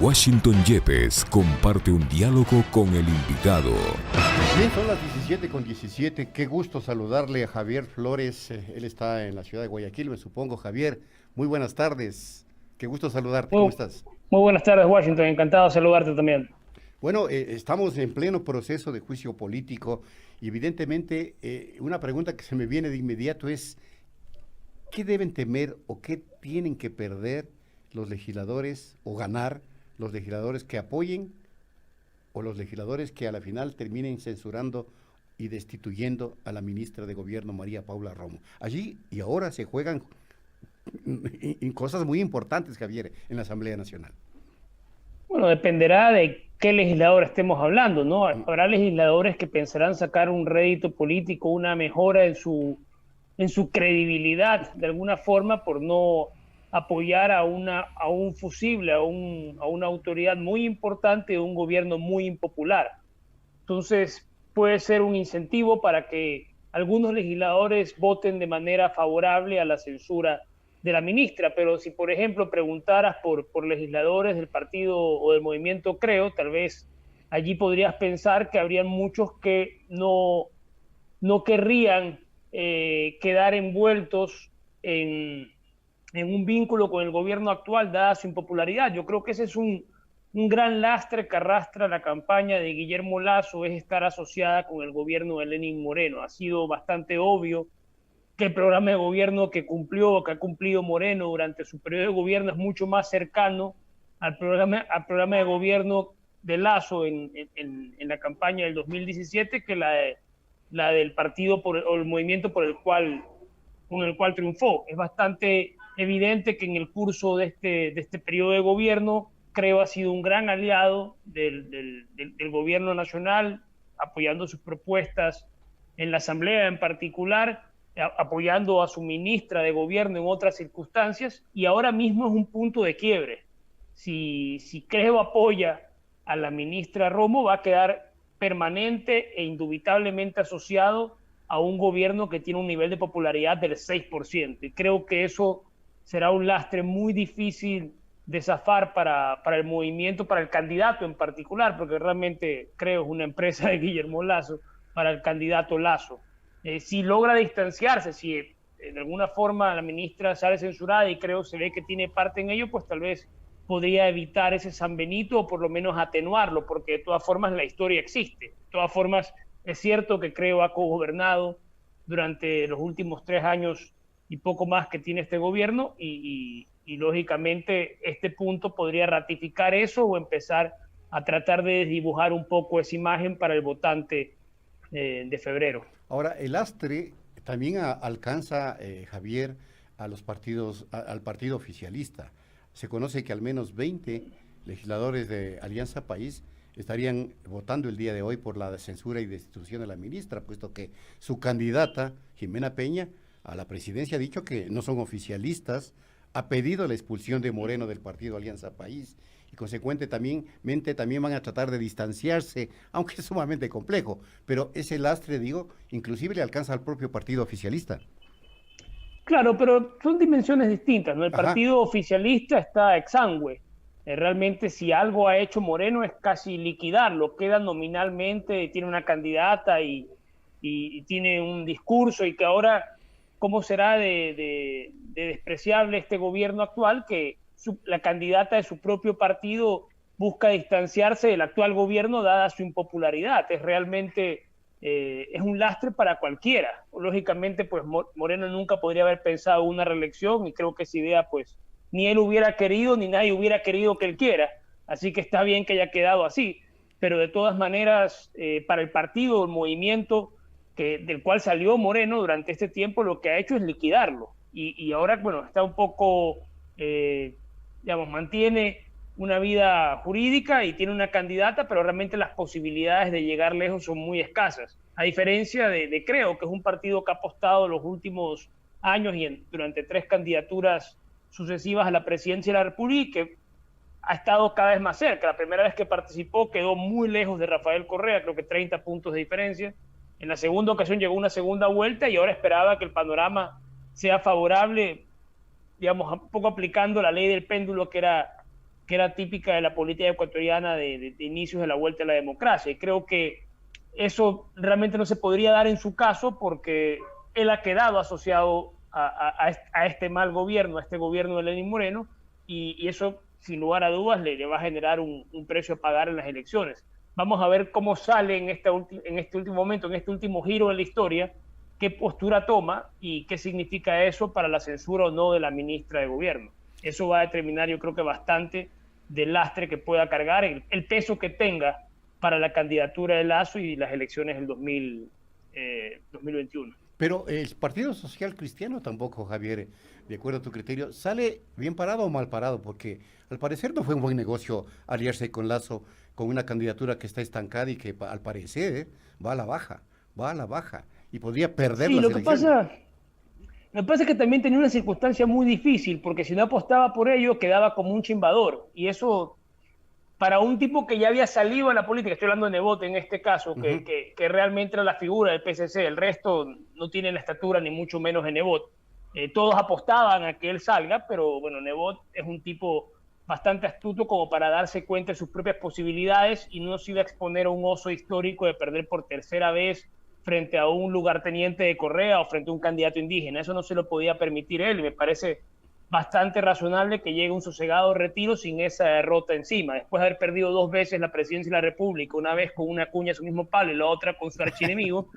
Washington Yepes comparte un diálogo con el invitado. Bien, son las 17:17. Qué gusto saludarle a Javier Flores. Él está en la ciudad de Guayaquil, me supongo. Javier, muy buenas tardes. Qué gusto saludarte. ¿Cómo estás? Muy buenas tardes, Washington. Encantado de saludarte también. Bueno, estamos en pleno proceso de juicio político y evidentemente una pregunta que se me viene de inmediato es ¿qué deben temer o qué tienen que perder los legisladores o ganar los legisladores que apoyen o los legisladores que a la final terminen censurando y destituyendo a la ministra de Gobierno María Paula Romo? Allí y ahora se juegan cosas muy importantes, Javier, en la Asamblea Nacional. Bueno, dependerá de qué legislador estemos hablando, ¿no? Habrá legisladores que pensarán sacar un rédito político, una mejora en su credibilidad de alguna forma por no apoyar a un fusible, a una autoridad muy importante de un gobierno muy impopular. Entonces puede ser un incentivo para que algunos legisladores voten de manera favorable a la censura de la ministra, pero si por ejemplo preguntaras por legisladores del partido o del movimiento Creo, tal vez allí podrías pensar que habrían muchos que no querrían quedar envueltos en un vínculo con el gobierno actual, dada su impopularidad. Yo creo que ese es un gran lastre que arrastra la campaña de Guillermo Lasso, es estar asociada con el gobierno de Lenín Moreno. Ha sido bastante obvio que el programa de gobierno que ha cumplido Moreno durante su periodo de gobierno es mucho más cercano al programa de gobierno de Lasso en la campaña del 2017 que la del partido o el movimiento con el cual triunfó. Es bastante evidente que en el curso de este periodo de gobierno, Creo ha sido un gran aliado del gobierno nacional, apoyando sus propuestas en la Asamblea en particular, apoyando a su ministra de gobierno en otras circunstancias, y ahora mismo es un punto de quiebre. Si Creo apoya a la ministra Romo, va a quedar permanente e indubitablemente asociado a un gobierno que tiene un nivel de popularidad del 6%. Y creo que eso será un lastre muy difícil de zafar para el movimiento, para el candidato en particular, porque realmente Creo es una empresa de Guillermo Lasso, para el candidato Lasso. Si logra distanciarse, si de alguna forma la ministra sale censurada y Creo se ve que tiene parte en ello, pues tal vez podría evitar ese San Benito o por lo menos atenuarlo, porque de todas formas la historia existe. De todas formas es cierto que Creo ha cogobernado durante los últimos 3 años y poco más que tiene este gobierno y lógicamente este punto podría ratificar eso o empezar a tratar de desdibujar un poco esa imagen para el votante de febrero. Ahora, el lastre también alcanza, Javier, a los partidos, al partido oficialista. Se conoce que al menos 20 legisladores de Alianza País estarían votando el día de hoy por la censura y destitución de la ministra, puesto que su candidata, Jimena Peña, a la presidencia ha dicho que no son oficialistas, ha pedido la expulsión de Moreno del partido Alianza País y consecuentemente también van a tratar de distanciarse, aunque es sumamente complejo, pero ese lastre, digo, inclusive le alcanza al propio partido oficialista. Claro, pero son dimensiones distintas, ¿no? El Ajá. partido oficialista está exangüe. Realmente si algo ha hecho Moreno es casi liquidarlo, queda nominalmente, tiene una candidata y tiene un discurso y que ahora, ¿cómo será de despreciable este gobierno actual que la candidata de su propio partido busca distanciarse del actual gobierno dada su impopularidad? Es realmente es un lastre para cualquiera. Lógicamente, pues Moreno nunca podría haber pensado una reelección y creo que esa idea, pues, ni él hubiera querido, ni nadie hubiera querido que él quiera. Así que está bien que haya quedado así. Pero de todas maneras, para el partido, el movimiento del cual salió Moreno durante este tiempo, lo que ha hecho es liquidarlo. Y ahora, bueno, está un poco, digamos, mantiene una vida jurídica y tiene una candidata, pero realmente las posibilidades de llegar lejos son muy escasas. A diferencia de Creo, que es un partido que ha apostado los últimos años y durante 3 candidaturas sucesivas a la presidencia de la República, que ha estado cada vez más cerca. La primera vez que participó quedó muy lejos de Rafael Correa, creo que 30 puntos de diferencia. En la segunda ocasión llegó una segunda vuelta y ahora esperaba que el panorama sea favorable, digamos, un poco aplicando la ley del péndulo, que era que era típica de la política ecuatoriana de inicios de la vuelta a la democracia. Y creo que eso realmente no se podría dar en su caso porque él ha quedado asociado a este mal gobierno, a este gobierno de Lenín Moreno, y eso, sin lugar a dudas, le va a generar un precio a pagar en las elecciones. Vamos a ver cómo sale en este último momento, en este último giro de la historia, qué postura toma y qué significa eso para la censura o no de la ministra de Gobierno. Eso va a determinar, yo creo que bastante del lastre que pueda cargar, el peso que tenga para la candidatura de Lasso y las elecciones del 2021. Pero el Partido Social Cristiano tampoco, Javier, de acuerdo a tu criterio, ¿sale bien parado o mal parado? Porque al parecer no fue un buen negocio aliarse con Lasso, con una candidatura que está estancada y que al parecer va a la baja, y podría perder sí, las lo que elecciones. pasa es que también tenía una circunstancia muy difícil, porque si no apostaba por ello, quedaba como un chimbador, y eso para un tipo que ya había salido a la política, estoy hablando de Nebot en este caso, Ujú. que realmente era la figura del PSC, el resto no tiene la estatura ni mucho menos de Nebot. Todos apostaban a que él salga, pero bueno, Nebot es un tipo bastante astuto como para darse cuenta de sus propias posibilidades y no se iba a exponer a un oso histórico de perder por tercera vez frente a un lugarteniente de Correa o frente a un candidato indígena. Eso no se lo podía permitir él y me parece bastante razonable que llegue un sosegado retiro sin esa derrota encima. Después de haber perdido 2 veces la presidencia de la República, una vez con una cuña a su mismo palo y la otra con su archienemigo,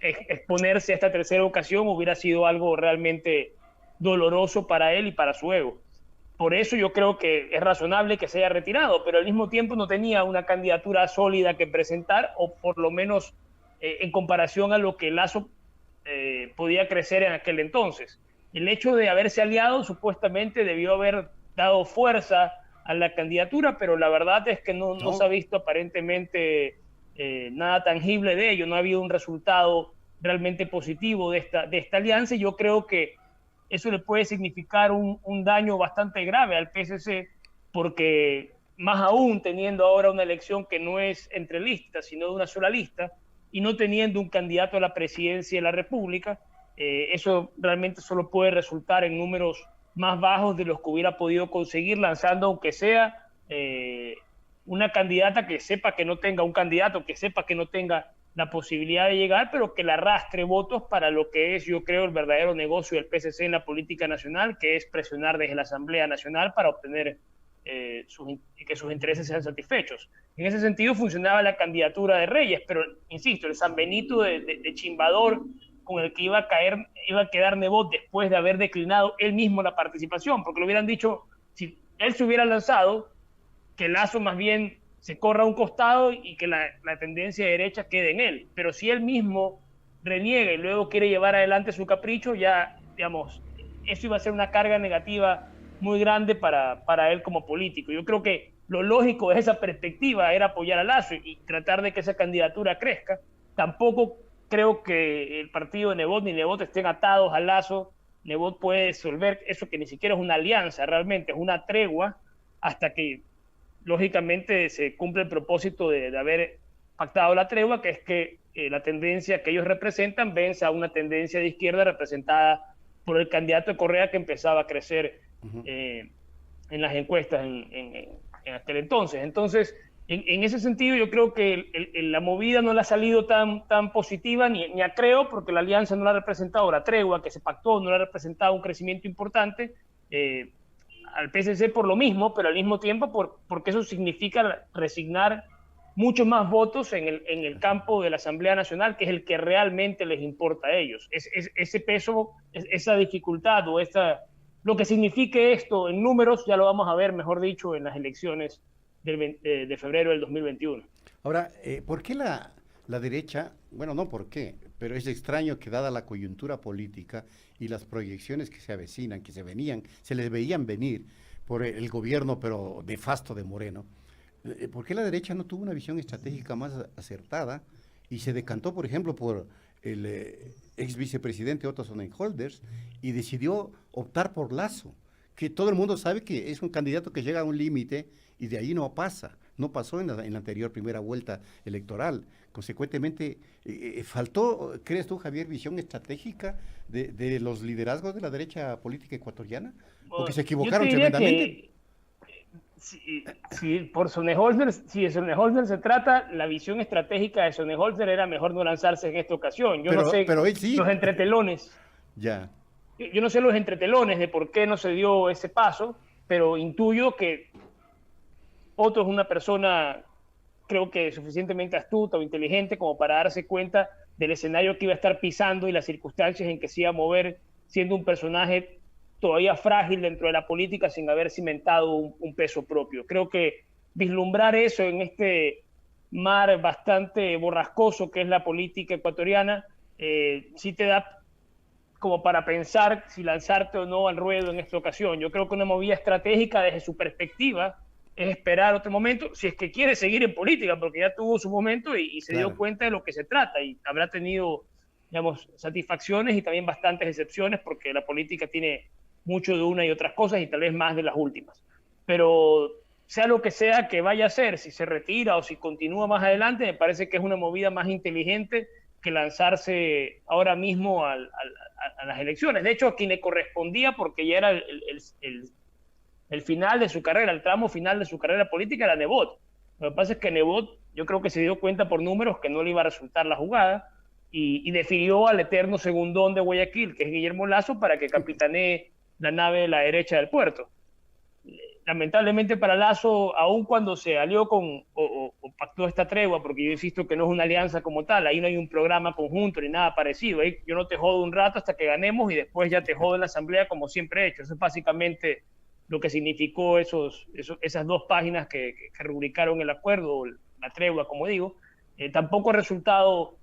exponerse a esta tercera ocasión hubiera sido algo realmente doloroso para él y para su ego. Por eso yo creo que es razonable que se haya retirado, pero al mismo tiempo no tenía una candidatura sólida que presentar, o por lo menos en comparación a lo que Lasso podía crecer en aquel entonces. El hecho de haberse aliado supuestamente debió haber dado fuerza a la candidatura, pero la verdad es que no se ha No, visto aparentemente nada tangible de ello, no ha habido un resultado realmente positivo de esta alianza, y yo creo que eso le puede significar un daño bastante grave al PSC, porque más aún teniendo ahora una elección que no es entre listas, sino de una sola lista, y no teniendo un candidato a la presidencia de la República, eso realmente solo puede resultar en números más bajos de los que hubiera podido conseguir lanzando, aunque sea una candidata que sepa que no tenga un candidato, que sepa que no tenga la posibilidad de llegar, pero que le arrastre votos para lo que es, yo creo, el verdadero negocio del PSC en la política nacional, que es presionar desde la Asamblea Nacional para obtener que sus intereses sean satisfechos. En ese sentido funcionaba la candidatura de Reyes, pero insisto, el San Benito de chimbador con el que iba a quedar Nebot después de haber declinado él mismo la participación, porque le hubieran dicho, si él se hubiera lanzado, que Lasso más bien se corra a un costado y que la tendencia derecha quede en él. Pero si él mismo reniega y luego quiere llevar adelante su capricho, ya, digamos, eso iba a ser una carga negativa muy grande para él como político. Yo creo que lo lógico de esa perspectiva era apoyar a Lasso y tratar de que esa candidatura crezca. Tampoco creo que el partido de Nebot ni Nebot estén atados a Lasso. Nebot puede disolver eso que ni siquiera es una alianza, realmente es una tregua hasta que lógicamente se cumple el propósito de haber pactado la tregua, que es que la tendencia que ellos representan vence a una tendencia de izquierda representada por el candidato de Correa que empezaba a crecer en las encuestas en aquel entonces. Entonces, en ese sentido, yo creo que la movida no le ha salido tan positiva, ni a Creo, porque la alianza no la ha representado, la tregua que se pactó no la ha representado un crecimiento importante, al PSC por lo mismo, pero al mismo tiempo porque eso significa resignar muchos más votos en el campo de la Asamblea Nacional, que es el que realmente les importa a ellos. Ese peso, esa dificultad o lo que signifique esto en números, ya lo vamos a ver, mejor dicho, en las elecciones de febrero del 2021. ahora, ¿por qué la derecha? Bueno, no por qué, pero es extraño que dada la coyuntura política y las proyecciones que se avecinan, que se les veían venir por el gobierno, pero nefasto de Moreno, ¿por qué la derecha no tuvo una visión estratégica más acertada y se decantó, por ejemplo, por el ex vicepresidente Otto Sonnenholders y decidió optar por Lasso, que todo el mundo sabe que es un candidato que llega a un límite y de ahí no pasa? No pasó en la anterior primera vuelta electoral. Consecuentemente, faltó, ¿crees tú, Javier, visión estratégica de los liderazgos de la derecha política ecuatoriana? ¿O que se Yo te equivocaron diría tremendamente? que si por Sonnenholzer, si de Sonnenholzer se trata, la visión estratégica de Sonnenholzer era mejor no lanzarse en esta ocasión. Yo no sé pero él sí. los entretelones. Ya. Yo no sé los entretelones de por qué no se dio ese paso, pero intuyo que Otto es una persona, creo que suficientemente astuta o inteligente como para darse cuenta del escenario que iba a estar pisando y las circunstancias en que se iba a mover, siendo un personaje todavía frágil dentro de la política sin haber cimentado un peso propio. Creo que vislumbrar eso en este mar bastante borrascoso que es la política ecuatoriana, sí te da como para pensar si lanzarte o no al ruedo en esta ocasión. Yo creo que una movida estratégica desde su perspectiva es esperar otro momento, si es que quiere seguir en política, porque ya tuvo su momento y se dio cuenta de lo que se trata y habrá tenido, digamos, satisfacciones y también bastantes excepciones, porque la política tiene mucho de una y otras cosas y tal vez más de las últimas. Pero sea lo que sea que vaya a hacer, si se retira o si continúa más adelante, me parece que es una movida más inteligente que lanzarse ahora mismo a las elecciones. De hecho, a quien le correspondía, porque ya era el final de su carrera, el tramo final de su carrera política, era Nebot. Lo que pasa es que Nebot, yo creo que se dio cuenta por números que no le iba a resultar la jugada y defirió al eterno segundón de Guayaquil, que es Guillermo Lasso, para que capitanee la nave de la derecha del puerto. Lamentablemente para Lasso, aun cuando se alió con o pactó esta tregua, porque yo insisto que no es una alianza como tal, ahí no hay un programa conjunto ni nada parecido, ahí yo no te jodo un rato hasta que ganemos y después ya te jodo en la asamblea como siempre he hecho. Eso es básicamente lo que significó esas 2 páginas que rubricaron el acuerdo, la tregua, como digo. Tampoco ha resultado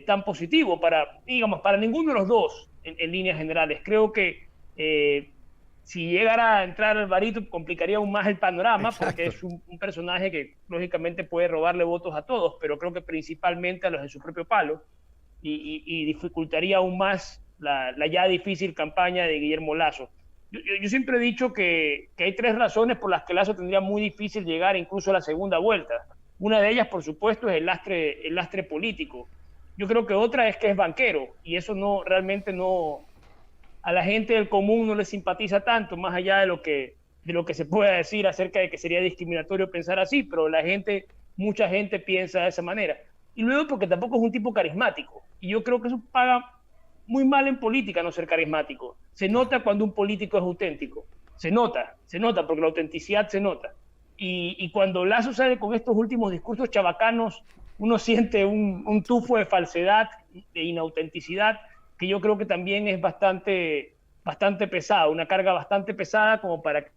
tan positivo para ninguno de los dos en líneas generales. Creo que si llegara a entrar Alvarito complicaría aún más el panorama. Exacto. Porque es un personaje que lógicamente puede robarle votos a todos, pero creo que principalmente a los de su propio palo y dificultaría aún más la ya difícil campaña de Guillermo Lasso. Yo siempre he dicho que hay 3 razones por las que Lasso tendría muy difícil llegar incluso a la segunda vuelta. Una de ellas, por supuesto, es el lastre político. Yo creo que otra es que es banquero y eso realmente a la gente del común no le simpatiza tanto, más allá de lo que se pueda decir acerca de que sería discriminatorio pensar así, pero mucha gente piensa de esa manera. Y luego porque tampoco es un tipo carismático, y yo creo que eso paga muy mal en política no ser carismático. Se nota cuando un político es auténtico, se nota porque la autenticidad se nota. Y cuando Lasso sale con estos últimos discursos chabacanos, uno siente un tufo de falsedad, de inautenticidad, que yo creo que también es bastante pesada, una carga bastante pesada como para que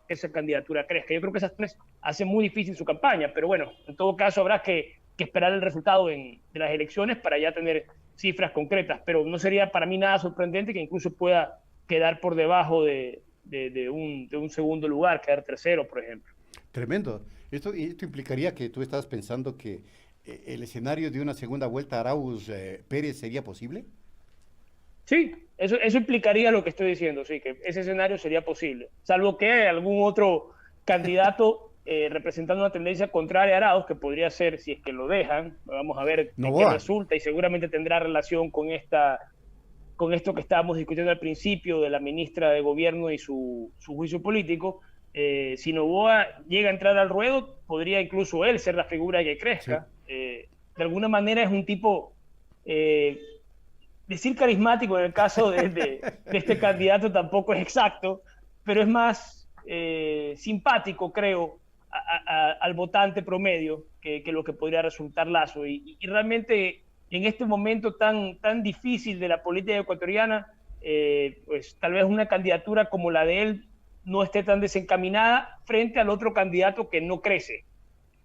esa candidatura crezca. Yo creo que esas 3 hacen muy difícil su campaña, pero bueno, en todo caso habrá que esperar el resultado de las elecciones para ya tener cifras concretas, pero no sería para mí nada sorprendente que incluso pueda quedar por debajo de un segundo lugar, quedar tercero, por ejemplo. Tremendo. Esto implicaría que tú estás pensando que el escenario de una segunda vuelta Arauz Pérez sería posible. Sí, eso implicaría lo que estoy diciendo, sí, que ese escenario sería posible, salvo que algún otro candidato representando una tendencia contraria a Arauz, que podría ser, si es que lo dejan, vamos a ver qué resulta, y seguramente tendrá relación con esto que estábamos discutiendo al principio de la ministra de Gobierno y su juicio político. Si Noboa llega a entrar al ruedo, podría incluso él ser la figura que crezca. Sí. De alguna manera es un tipo, decir carismático en el caso de este candidato tampoco es exacto, pero es más simpático, creo, al votante promedio que lo que podría resultar Lasso. Y realmente en este momento tan difícil de la política ecuatoriana, pues tal vez una candidatura como la de él no esté tan desencaminada frente al otro candidato que no crece,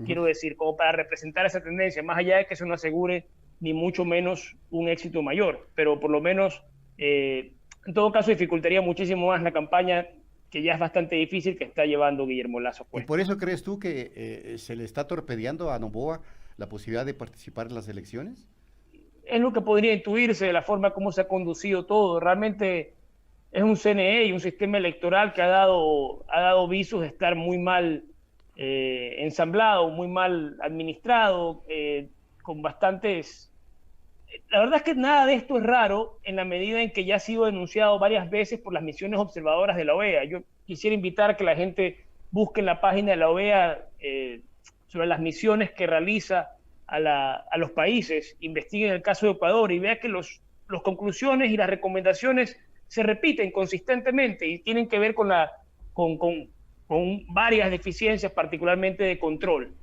quiero decir, como para representar esa tendencia, más allá de que eso no asegure ni mucho menos un éxito mayor, pero por lo menos, en todo caso, dificultaría muchísimo más la campaña, que ya es bastante difícil, que está llevando Guillermo Lasso. ¿Y por eso crees tú que se le está torpedeando a Noboa la posibilidad de participar en las elecciones? Es lo que podría intuirse de la forma como se ha conducido todo. Realmente es un CNE y un sistema electoral que ha dado visos de estar muy mal ensamblado, muy mal administrado, con bastantes la verdad es que nada de esto es raro en la medida en que ya ha sido denunciado varias veces por las misiones observadoras de la OEA. Yo quisiera invitar a que la gente busque en la página de la OEA sobre las misiones que realiza a los países, investiguen el caso de Ecuador y vea que las conclusiones y las recomendaciones se repiten consistentemente y tienen que ver con varias deficiencias, particularmente de control.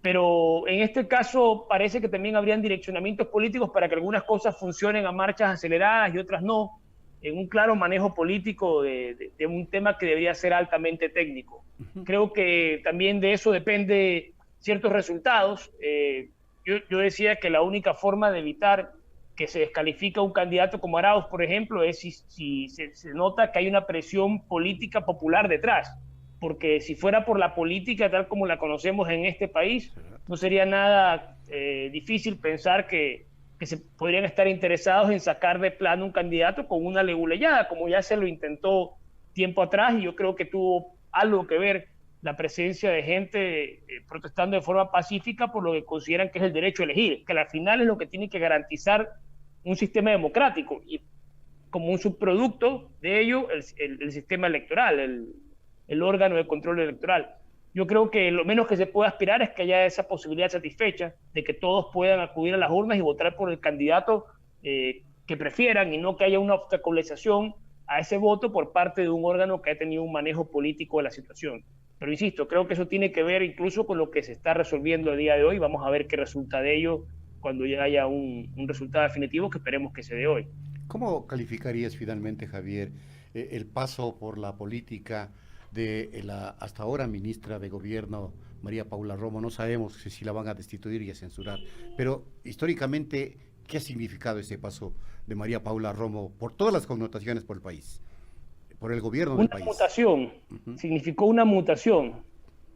Pero en este caso parece que también habrían direccionamientos políticos para que algunas cosas funcionen a marchas aceleradas y otras no, en un claro manejo político de un tema que debería ser altamente técnico. Creo que también de eso depende ciertos resultados. Yo decía que la única forma de evitar que se descalifique a un candidato como Arauz, por ejemplo, es si se nota que hay una presión política popular detrás. Porque si fuera por la política tal como la conocemos en este país, no sería nada difícil pensar que se podrían estar interesados en sacar de plano un candidato con una leguleyada, como ya se lo intentó tiempo atrás, y yo creo que tuvo algo que ver la presencia de gente protestando de forma pacífica por lo que consideran que es el derecho a elegir, que al final es lo que tiene que garantizar un sistema democrático, y como un subproducto de ello, el sistema electoral, el órgano de control electoral. Yo creo que lo menos que se puede aspirar es que haya esa posibilidad satisfecha de que todos puedan acudir a las urnas y votar por el candidato que prefieran, y no que haya una obstaculización a ese voto por parte de un órgano que ha tenido un manejo político de la situación. Pero insisto, creo que eso tiene que ver incluso con lo que se está resolviendo el día de hoy. Vamos a ver qué resulta de ello cuando ya haya un resultado definitivo que esperemos que se dé hoy. ¿Cómo calificarías finalmente, Javier, el paso por la política de la hasta ahora ministra de Gobierno, María Paula Romo? No sabemos si la van a destituir y a censurar, pero históricamente, ¿qué ha significado ese paso de María Paula Romo por todas las connotaciones por el país, por el gobierno del país? Una mutación, significó una mutación.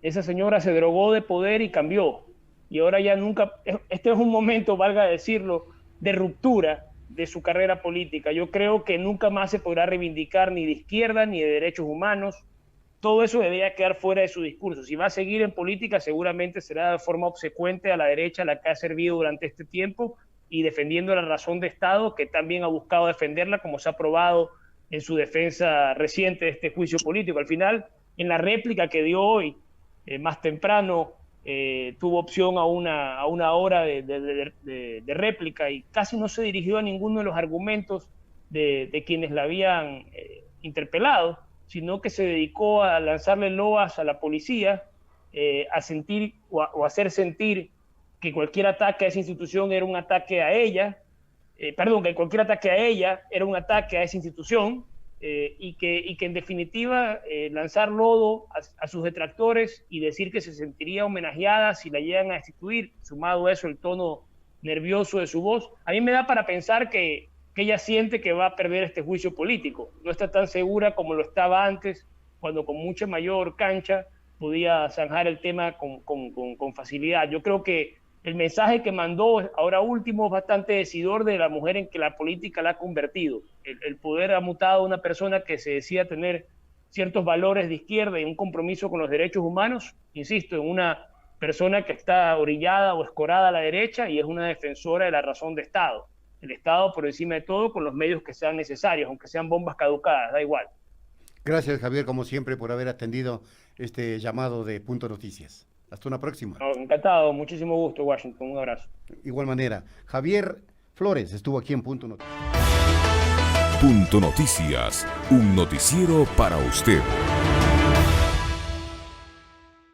Esa señora se drogó de poder y cambió, y ahora ya nunca, este es un momento, valga decirlo, de ruptura de su carrera política. Yo creo que nunca más se podrá reivindicar ni de izquierda ni de derechos humanos. Todo eso debería quedar fuera de su discurso. Si va a seguir en política, seguramente será de forma obsecuente a la derecha, la que ha servido durante este tiempo, y defendiendo la razón de Estado, que también ha buscado defenderla, como se ha probado en su defensa reciente de este juicio político. Al final, en la réplica que dio hoy, más temprano, tuvo opción a una hora de réplica y casi no se dirigió a ninguno de los argumentos de quienes la habían interpelado, sino que se dedicó a lanzarle loas a la policía, a sentir o hacer sentir que cualquier ataque a esa institución era un ataque a ella, que cualquier ataque a ella era un ataque a esa institución, y que en definitiva lanzar lodo a sus detractores y decir que se sentiría homenajeada si la llegan a destituir, sumado a eso el tono nervioso de su voz, a mí me da para pensar que ella siente que va a perder este juicio político. No está tan segura como lo estaba antes, cuando con mucha mayor cancha podía zanjar el tema con facilidad. Yo creo que el mensaje que mandó ahora último es bastante decidor de la mujer en que la política la ha convertido. El poder ha mutado a una persona que se decía tener ciertos valores de izquierda y un compromiso con los derechos humanos, insisto, en una persona que está orillada o escorada a la derecha y es una defensora de la razón de Estado. El Estado por encima de todo, con los medios que sean necesarios, aunque sean bombas caducadas, da igual. Gracias, Javier, como siempre, por haber atendido este llamado de Punto Noticias. Hasta una próxima. No, encantado, muchísimo gusto, Washington, un abrazo. Igual manera, Javier Flores estuvo aquí en Punto Noticias. Punto Noticias, un noticiero para usted.